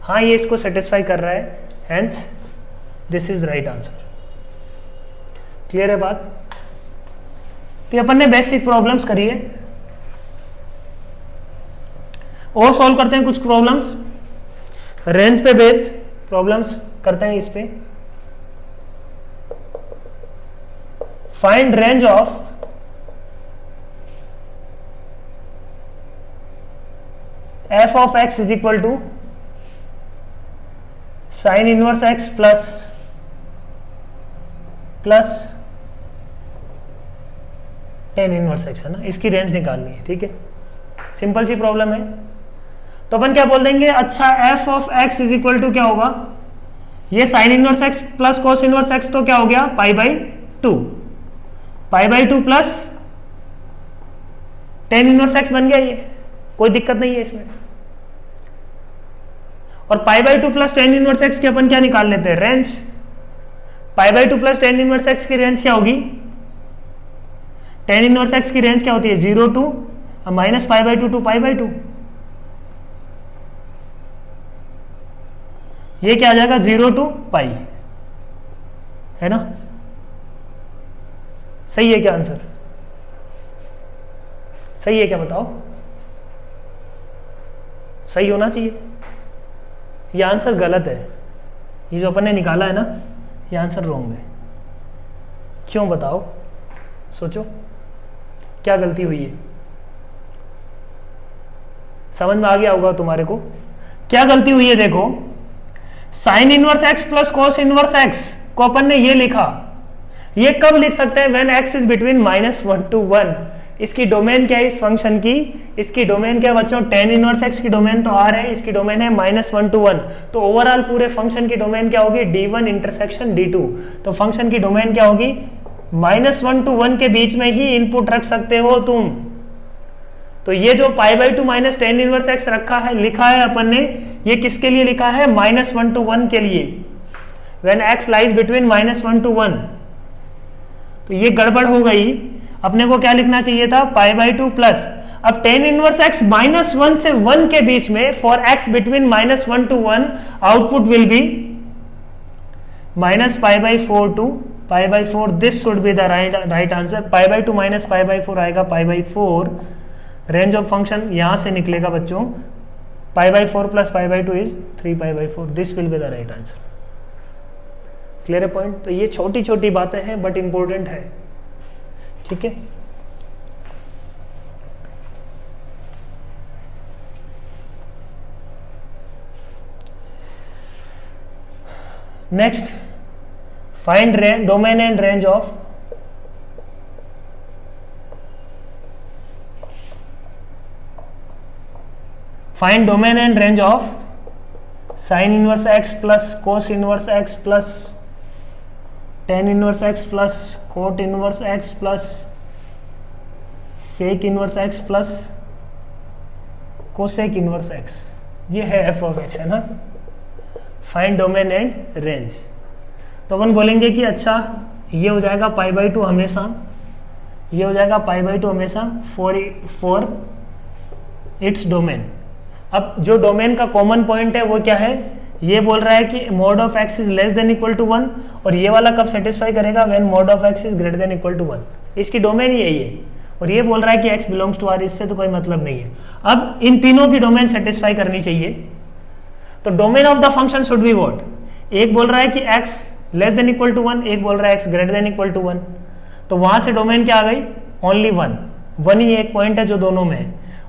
हाँ ये इसको सेटिस्फाई कर रहा है, hence this is right answer. Clear है बात। तो अपन ने बेसिक प्रॉब्लम्स करी है, और सॉल्व करते हैं कुछ प्रॉब्लम्स, रेंज पे बेस्ड प्रॉब्लम्स करते हैं। इस पे find range of f of x is equal to sine inverse x plus tan inverse x, है ना, इसकी रेंज निकालनी है, ठीक है। सिंपल सी प्रॉब्लम है, तो अपन क्या बोल देंगे, अच्छा f of x is equal to क्या होगा, ये sine inverse x plus cos inverse x तो क्या हो गया π/2 प्लस टेन इनवर्स x बन गया, ये कोई दिक्कत नहीं है इसमें। और π/2 प्लस टेन इनवर्स x की अपन क्या निकाल लेते हैं, range. π/2 plus tan inverse x की रेंज क्या होगी, टेन इनवर्स x की रेंज क्या होती है 0 टू माइनस π/2 टू π/2, ये क्या आ जाएगा 0 टू π, है ना। सही है क्या आंसर, सही है क्या बताओ, सही होना चाहिए। ये आंसर गलत है, ये जो अपन ने निकाला है ना ये आंसर रॉन्ग है। क्यों बताओ, सोचो क्या गलती हुई है, समझ में आ गया होगा तुम्हारे को क्या गलती हुई है। देखो sine inverse x plus cos inverse x को अपन ने ये लिखा, ये कब लिख सकते हैं, when x is between -1 to 1। इसकी डोमेन क्या है इस फंक्शन की, इसकी डोमेन क्या बच्चों, टेन इनवर्स x की डोमेन तो r है, इसकी डोमेन है -1 to 1, तो ओवरऑल पूरे फंक्शन की डोमेन क्या होगी d1 इंटरसेक्शन d2। तो फंक्शन की डोमेन क्या होगी, -1 to 1 के बीच में ही इनपुट रख सकते हो तुम। तो ये जो π/2 माइनस टेन इनवर्स x रखा है, लिखा है अपन ने, ये किसके लिए लिखा है, -1 to 1 के लिए, when x lies between -1 to 1। तो ये गड़बड़ हो गई, अपने को क्या लिखना चाहिए था π/2 प्लस, अब टेन इनवर्स x -1 से 1 के बीच में, for x between -1 to 1 output will be -π/4 to π/4। This should be the right answer. π/2 minus π/4 आएगा π/4, रेंज ऑफ फंक्शन यहां से निकलेगा बच्चों, π/4 plus π/2 is 3π/4। This will be the right answer. Clear है पॉइंट। तो ये छोटी छोटी बातें हैं बट इंपॉर्टेंट है, ठीक है। Next, find domain and range of sine inverse x plus cos inverse x plus tan inverse x plus cot inverse x plus sec inverse x plus cosec inverse x, ये है f of x, है ना। Find domain and range. तो अपन बोलेंगे कि अच्छा ये हो जाएगा पाई बाई टू हमेशा, ये हो जाएगा पाई बाई टू हमेशा फॉर इट्स डोमेन। अब जो डोमेन का कॉमन पॉइंट है वो क्या है, ये बोल रहा है कि mod of x is less than equal to 1, और ये वाला कब सेटिस्फाई करेगा, when mod of x is greater than equal to 1। इसकी डोमेन यही है, और ये बोल रहा है कि x बिलोंग्स टू r, इससे तो कोई मतलब नहीं है। अब इन तीनों की डोमेन सेटिस्फाई करनी चाहिए, तो domain of the function should be what, एक बोल रहा है कि x less than equal to 1, एक बोल रहा है x greater than equal to 1, तो वहां से डोमेन क्या आ गई, ओनली 1 ही एक पॉइंट है जो दोनों में है,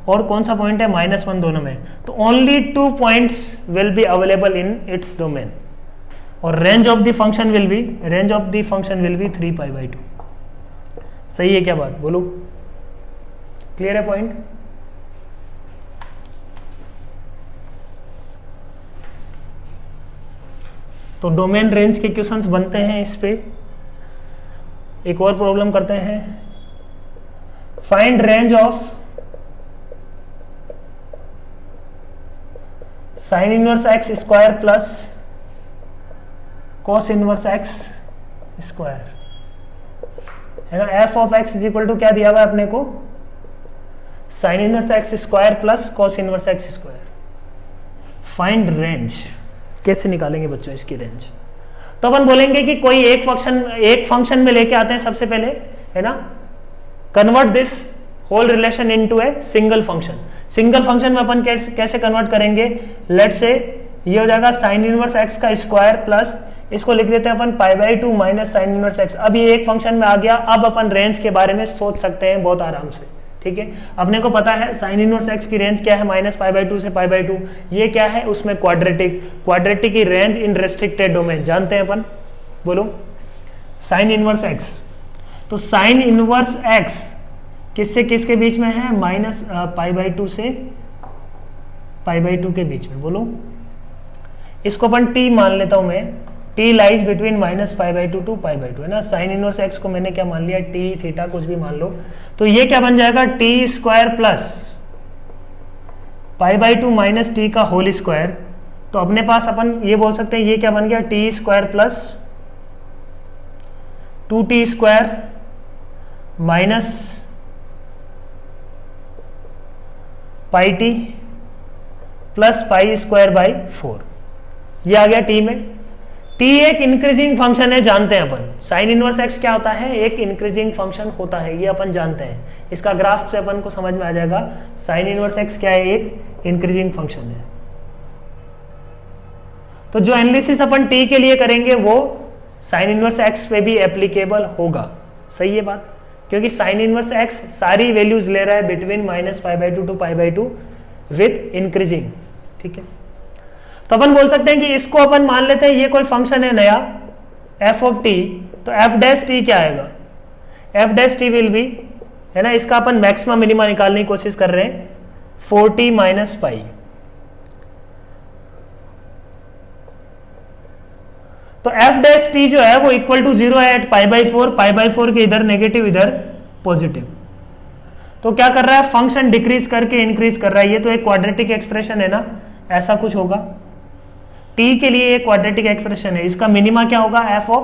और कौन सा पॉइंट है, -1 दोनों में, तो only 2 points will be available in its domain, और range of the function will be 3 pi by 2। सही है क्या बात, बोलो, क्लियर है पॉइंट। तो डोमेन रेंज के क्वेश्चंस बनते हैं इस पे। एक और प्रॉब्लम करते हैं, find range of sine inverse x square plus cos inverse x square, है ना। F of x is equal to क्या दिया हुआ है अपने को, sine inverse x square plus cos inverse x square. Find range, कैसे निकालेंगे बच्चों इसकी रेंज, तो अपन बोलेंगे कि कोई एक फंक्शन में लेके आते हैं सबसे पहले, है ना। Convert this whole relation into a single function. Single function में अपन कैसे कन्वर्ट करेंगे, लेट से ये हो जाएगा साइन इनवर्स एक्स का स्क्वायर प्लस, इसको लिख देते हैं अपन pi by two minus sine inverse x. अब ये एक फंक्शन में आ गया, अब अपन रेंज के बारे में सोच सकते हैं बहुत आराम से, ठीक है। अपने को पता है साइन इनवर्स एक्स की रेंज क्या है, -π/2 से π/2। ये क्या है, उसमें क्वाड्रेटिक की रेंज इन रेस्ट्रिक्टेड डोमेन जानते हैं अपन, बोलो। साइन इनवर्स एक्स, तो साइन इनवर्स एक्स किससे किसके बीच में है, -π/2 से π/2 के बीच में, बोलो। इसको अपन t मान लेता हूं मैं, t लाइज बिटवीन -π/2 टू π/2, है ना। साइन इनवर्स एक्स को मैंने क्या मान लिया, t थीटा कुछ भी मान लो, तो ये क्या बन जाएगा, t square plus π/2 minus t का होल स्क्वायर। तो अपने पास अपन ये बोल सकते हैं, ये क्या बन गया, t square plus 2t square minus πt plus pi square by 4, ये आ गया t में। t एक इंक्रीजिंग फंक्शन है, जानते हैं अपन। साइन इनवर्स एक्स क्या होता है, एक इंक्रीजिंग फंक्शन होता है, ये अपन जानते हैं। इसका ग्राफ से अपन को समझ में आ जाएगा, साइन इनवर्स एक्स क्या है, एक इंक्रीजिंग फंक्शन है। तो जो एनालिसिस अपन t के लिए करेंगे वो साइन इनवर्स एक्स पे भी एप्लीकेबल होगा, सही है बात, क्योंकि साइन इनवर्स एक्स सारी वैल्यूज ले रहा है बिटवीन -π/2 टू π/2 विथ इंक्रीजिंग, ठीक है। तो अपन बोल सकते हैं कि इसको अपन मान लेते हैं, ये कोई फंक्शन है नया f ऑफ t, तो f डैश t क्या आएगा, f dash t will be, है ना, इसका अपन मैक्सिमा मिनिमा निकालने की कोशिश कर रहे हैं, 4t माइनस पाई। तो f डैश t जो है वो इक्वल टू 0 है एट π/4 के इधर नेगेटिव इधर पॉजिटिव। तो क्या कर रहा है, फंक्शन डिक्रीज करके इंक्रीज कर रहा है, ये तो एक क्वाड्रेटिक एक्सप्रेशन है ना, ऐसा कुछ होगा। t के लिए एक क्वाड्रेटिक एक्सप्रेशन है, इसका मिनिमा क्या होगा, f ऑफ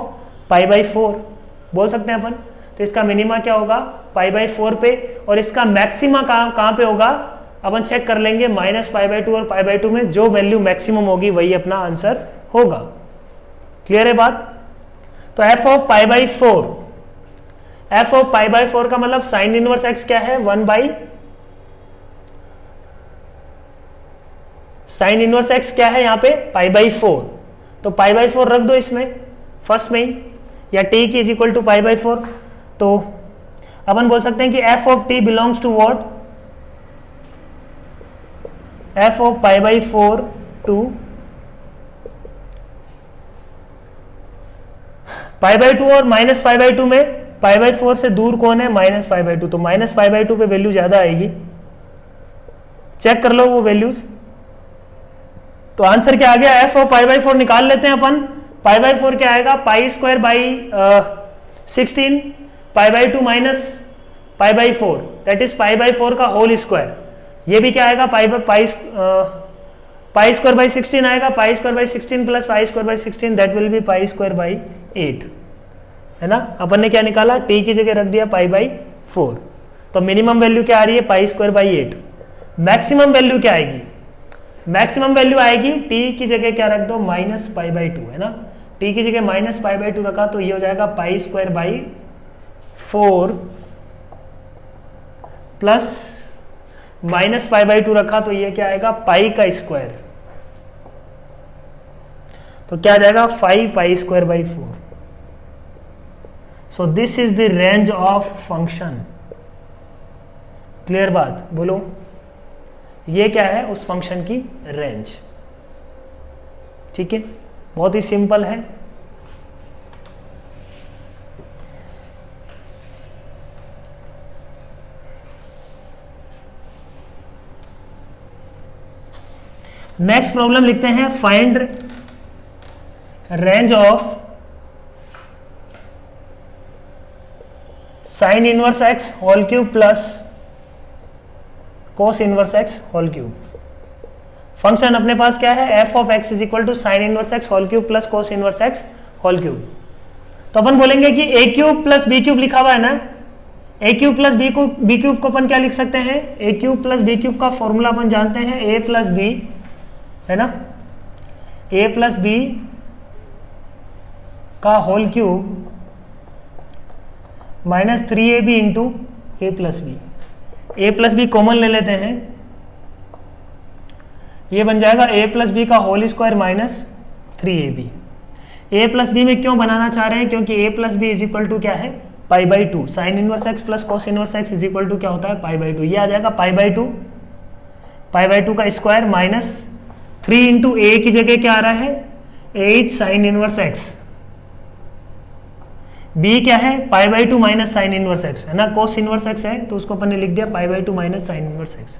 π/4 बोल सकते हैं अपन। तो इसका मिनिमा क्या होगा, π/4 पे, और इसका मैक्सिमा कहां पे होगा, अपन चेक कर लेंगे, -π/2 और π/2 में जो वैल्यू मैक्सिमम होगी वही अपना आंसर होगा। क्लियर है बात। तो f ऑफ π/4, f ऑफ π/4 का मतलब साइन इनवर्स x क्या है, 1/, साइन इनवर्स x क्या है यहाँ पे, π/4। तो π/4 रख दो इसमें फर्स्ट में ही, या t की इज इक्वल टू π/4। तो अपन बोल सकते हैं कि f of t belongs to what, f of π/4 to π/2, और -π/2 में π/4 से दूर कौन है, -π/2, तो -π/2 पे वैल्यू ज्यादा आएगी, चेक कर लो वो वैल्यूज। तो आंसर क्या आ गया, एफ ऑफ पाई बाई 4 निकाल लेते हैं अपन। पाई बाई 4 क्या आएगा, pi square by 16 pi by 2 minus pi by 4 that is pi by 4 का होल स्क्वायर। ये भी क्या आएगा, पाई स्क्वायर बाई 16 आएगा, pi square by 16 plus pi square by 16 that will be pi square by 8, है ना। अपन ने क्या निकाला, टी की जगह रख दिया पाई बाई 4। तो मिनिमम वैल्यू क्या आ रही है, pi square by 8। Maximum value क्या आएगी, मैक्सिमम वैल्यू आएगी टी की जगह क्या रख दो, माइनस पाई बाई 2, है ना। टी की जगह माइनस पाई बाई 2 रखा तो ये हो जाएगा pi square by 4 plus minus pi by 2 रखा तो ये क्या आएगा, पाई का स्क्वायर, तो क्या आ जाएगा 5 pi square by 4। So this is the range of function. Clear बात, बोलो ये क्या है, उस फंक्शन की रेंज। ठीक है, बहुत ही सिंपल है। नेक्स्ट प्रॉब्लम लिखते हैं, find range of sine inverse x whole cube plus cos inverse x whole cube. Function अपने पास क्या है, f of x is equal to sine inverse x whole cube plus cos inverse x whole cube. तो अपन बोलेंगे कि a cube plus b cube लिखा हुआ है ना, a cube plus b cube को अपन क्या लिख सकते हैं, a cube plus b cube का फॉर्मूला अपन जानते हैं, ए प्लस बी, है ना, ए प्लस बी का whole cube minus 3ab into a plus b. A plus b common ले लेते हैं, ये बन जाएगा ए प्लस बी का whole square minus 3ab। A plus b में क्यों बनाना चाह रहे हैं, क्योंकि a plus b is equal to क्या है, pi by 2। Sine inverse x plus cos inverse x is equal to क्या होता है, पाई बाई 2। ये आ जाएगा पाई बाई 2 का स्क्वायर माइनस 3 इंटू ए की जगह क्या आ रहा है, ए साइन इनवर्स एक्स, बी क्या है, pi by 2 minus sine inverse x, है ना। कोस इनवर्स एक्स है तो उसको अपन ने लिख दिया पाई by 2 minus sine inverse x.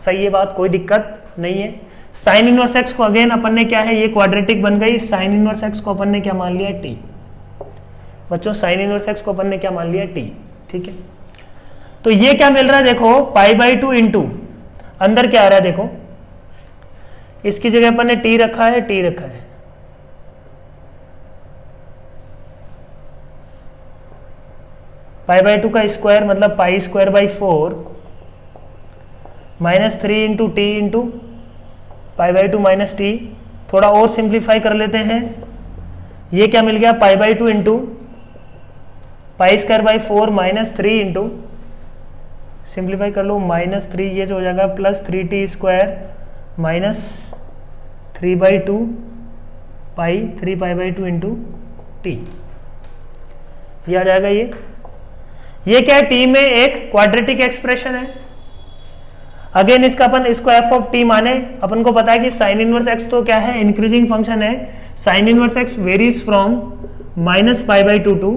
सही है बात, कोई दिक्कत नहीं है। साइन इनवर्स एक्स को अगेन अपन ने क्या है, ये क्वाड्रेटिक बन गई, साइन इनवर्स एक्स को अपन ने क्या मान लिया, टी। बच्चों साइन इनवर्स एक्स को अपन ने क्या मान लिया, टी। ठीक है, तो ये क्या मिल रहा है, देखो पाई बाई 2 इंटू अंदर क्या आ रहा है, देखो इसकी जगह अपन ने टी रखा है, टी रखा है, पाई बाई 2 का स्क्वायर मतलब pi square by 4 minus 3 into T into pi by 2 minus T. थोड़ा और सिंप्लीफाई कर लेते हैं, ये क्या मिल गया, pi by 2 into pi square by 4 minus 3 into, simplify कर लो, माइनस 3, ये जो हो जाएगा plus 3t square minus 3 by 2 pi 3 pi by 2 into T. ये आ जाएगा, ये क्या है, टी में एक क्वाड्रेटिक एक्सप्रेशन है। अगेन इसका अपन इसको एफ ऑफ टी माने, अपन को पता है कि साइन इनवर्स एक्स तो क्या है, इंक्रीजिंग फंक्शन है। Sine inverse x varies from minus pi by 2 to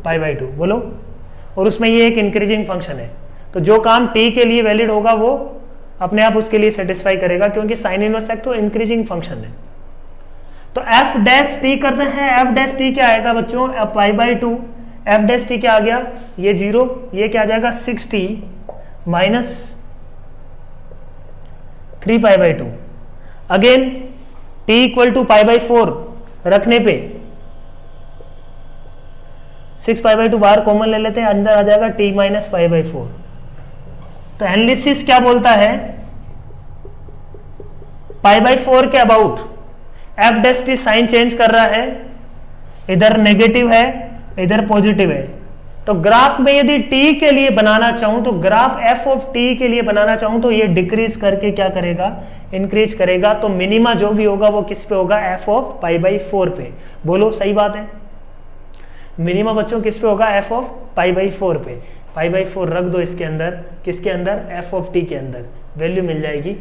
pi by 2, बोलो, और उसमें ये एक इंक्रीजिंग फंक्शन है। तो जो काम टी के लिए वैलिड होगा वो अपने आप उसके लिए सेटिस्फाई करेगा, क्योंकि साइन इनवर्स एक्स तो इंक्रीजिंग फंक्शन है। तो एफ डैश टी करते हैं, एफ डैश टी क्या आएगा बच्चों, पाई बाई 2, एफ डैश टी क्या आ गया, ये 0, ये क्या आ जाएगा 6t minus 3 pi by 2। Again t equal to pi by 4 रखने पे 6 पाई बाई 2 बाहर कॉमन ले लेते हैं, अंदर आ जाएगा t माइनस पाई बाई 4। तो एनालिसिस क्या बोलता है, पाई बाई 4 के about f dash t sign change कर रहा है, इधर नेगेटिव है इधर पॉजिटिव है। तो ग्राफ में यदि t के लिए बनाना चाहूं, तो ग्राफ f ऑफ t के लिए बनाना चाहूं तो ये डिक्रीज करके क्या करेगा, इंक्रीज करेगा। तो मिनिमा जो भी होगा वो किस पे होगा, f ऑफ पाई बाई 4 पे। बोलो सही बात है, मिनिमा बच्चों किस पे होगा, f ऑफ पाई बाई 4 पे। पाई बाई 4 रख दो इसके अंदर, किसके अंदर, f ऑफ t के अंदर, वैल्यू मिल जाएगी,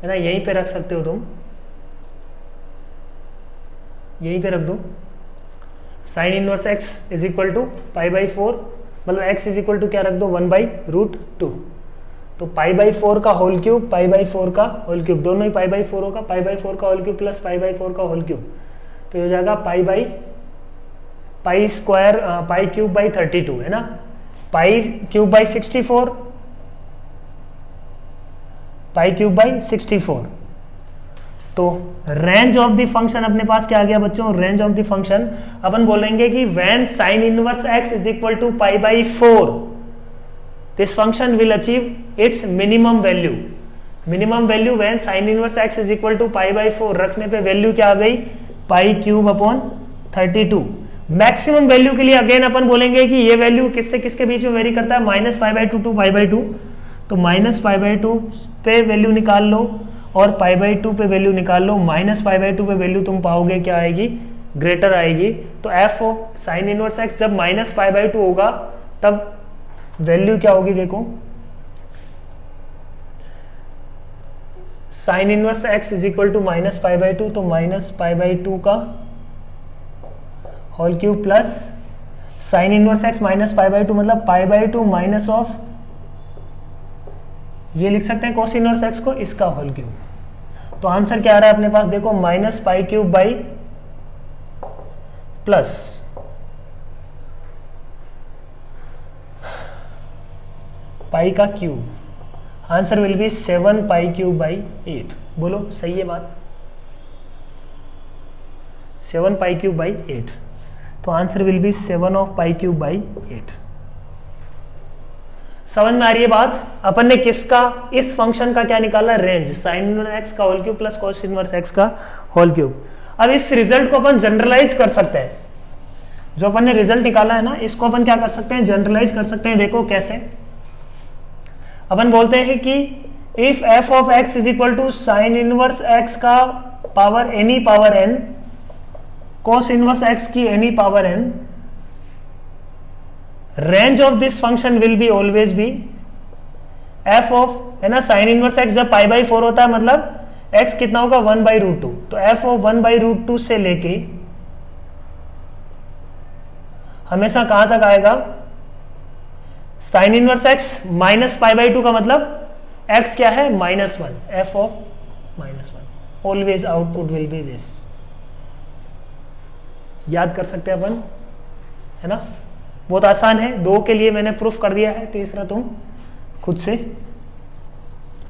है ना। यहीं पे रख सकते हो तुम, यहीं पे रख दो, sine inverse x is equal to pi by 4, मतलब x इज इक्वल टू क्या रख दो, 1/√2। तो पाई बाई 4 का होल क्यूब, पाई बाई 4 का होल क्यूब, दोनों ही पाई बाई 4 होगा, पाई बाई 4 का whole cube plus pi by 4 का होल क्यूब, तो ये हो जाएगा pi square pi cube by 32 है ना, pi cube by 64, pi cube by 64। तो रेंज ऑफ द फंक्शन अपने पास क्या आ गया बच्चों, रेंज ऑफ द फंक्शन अपन बोलेंगे कि when sine inverse x is equal to pi by 4 this function will achieve its minimum value. Minimum value when sine inverse x is equal to pi by 4 रखने पे value क्या आ गई, pi cube upon 32। Maximum value के लिए again अपन बोलेंगे कि ये वैल्यू किससे किसके बीच में वेरी करता है, minus pi by 2 to pi by 2, तो माइनस पाई बाई 2 पे वैल्यू निकाल लो और पाई बाई 2 पे वैल्यू निकाल लो, माइनस पाई बाई 2 पे वैल्यू तुम पाओगे क्या आएगी, ग्रेटर आएगी। तो F of sine inverse x जब माइनस पाई बाई 2 होगा तब वैल्यू क्या होगी, देखो sine inverse x is equal to minus pi by 2, तो माइनस पाई बाई 2 का whole cube plus sine inverse x minus pi by 2 मतलब पाई बाई 2 माइनस ऑफ, ये लिख सकते हैं कोस इनवर्स एक्स को, इसका होल क्यूब। तो आंसर क्या आ रहा है अपने पास, देखो minus pi cube by plus pi का cube, answer will be 7 pi cube by 8। बोलो सही है बात, 7 पाई क्यूब बाई 8, तो answer will be 7 of pi cube by 8। समझ में आ रही है बात, अपन ने किसका, इस फंक्शन का क्या निकाला, रेंज, साइन इनवर्स एक्स का whole cube plus cos inverse x का होल क्यूब। अब इस रिजल्ट को अपन जनरलाइज कर सकते हैं, जो अपन ने रिजल्ट निकाला है ना, इसको अपन क्या कर सकते हैं, जनरलाइज कर सकते हैं। देखो कैसे, अपन बोलते हैं कि if f of x is equal to sine inverse x का power any power n, cos inverse x की any power n, range of this function will be always be f of, है ना, साइन इनवर्स एक्स जब पाई by 4 होता है मतलब x कितना होगा, 1 बाई रूट 2, तो एफ ऑफ 1 बाई रूट 2 से लेके हमेशा कहां तक आएगा, sign inverse x minus pi by 2 का मतलब एक्स क्या है, -1, F of -1, always output will B this. याद कर सकते हैं अपन, है ना, बहुत आसान है। 2 के लिए मैंने प्रूफ कर दिया है, तीसरा तुम खुद से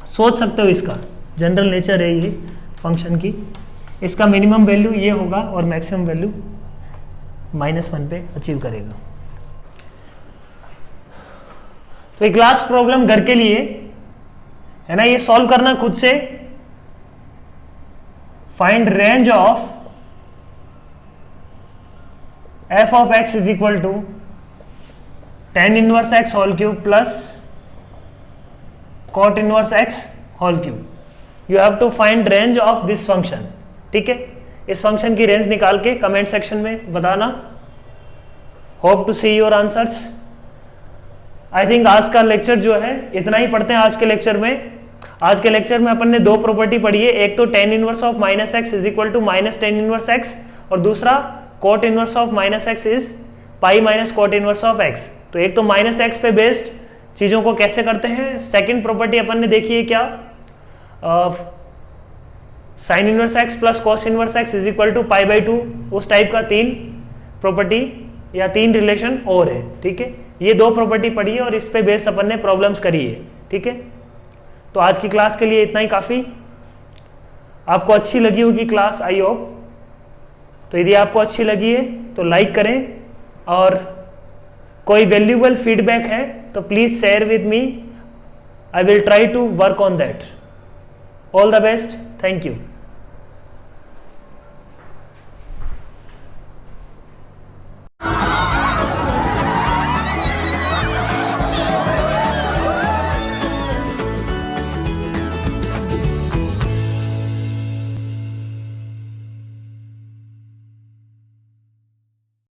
सोच सकते हो। इसका जनरल नेचर है ये फंक्शन की, इसका मिनिमम वैल्यू ये होगा और मैक्सिमम वैल्यू -1 पे अचीव करेगा। तो एक लास्ट प्रॉब्लम घर के लिए है ना, ये सॉल्व करना खुद से। Find range of F of x is equal to tan inverse x whole cube plus cot inverse x whole cube. You have to find range of this function. ठीक है, इस फंक्शन की रेंज निकाल के comment section में बताना। Hope to see your answers. I think आज का लेक्चर जो है इतना ही पढ़ते हैं। आज के लेक्चर में अपन ने 2 प्रॉपर्टी पढ़ी है, एक तो tan inverse of minus x is equal to minus tan inverse x, और दूसरा cot inverse of minus x is pi minus cot inverse of x. तो एक तो माइनस एक्स पे बेस्ड चीजों को कैसे करते हैं। सेकंड प्रॉपर्टी अपन ने देखी है क्या, sine inverse x plus cos inverse x is equal to pi by 2, उस टाइप का 3 प्रॉपर्टी या 3 रिलेशन और है। ठीक है, ये 2 प्रॉपर्टी पढ़ी है और इस पे बेस्ड अपन ने प्रॉब्लम्स करी है। ठीक है, तो आज की क्लास के लिए इतना ही काफी। आपको अच्छी लगी होगी क्लास, आई होप। तो यदि आपको अच्छी लगी है तो लाइक करें, और कोई वैल्यूएबल फीडबैक है तो please share with me. I will try to work on that. All the best, thank you.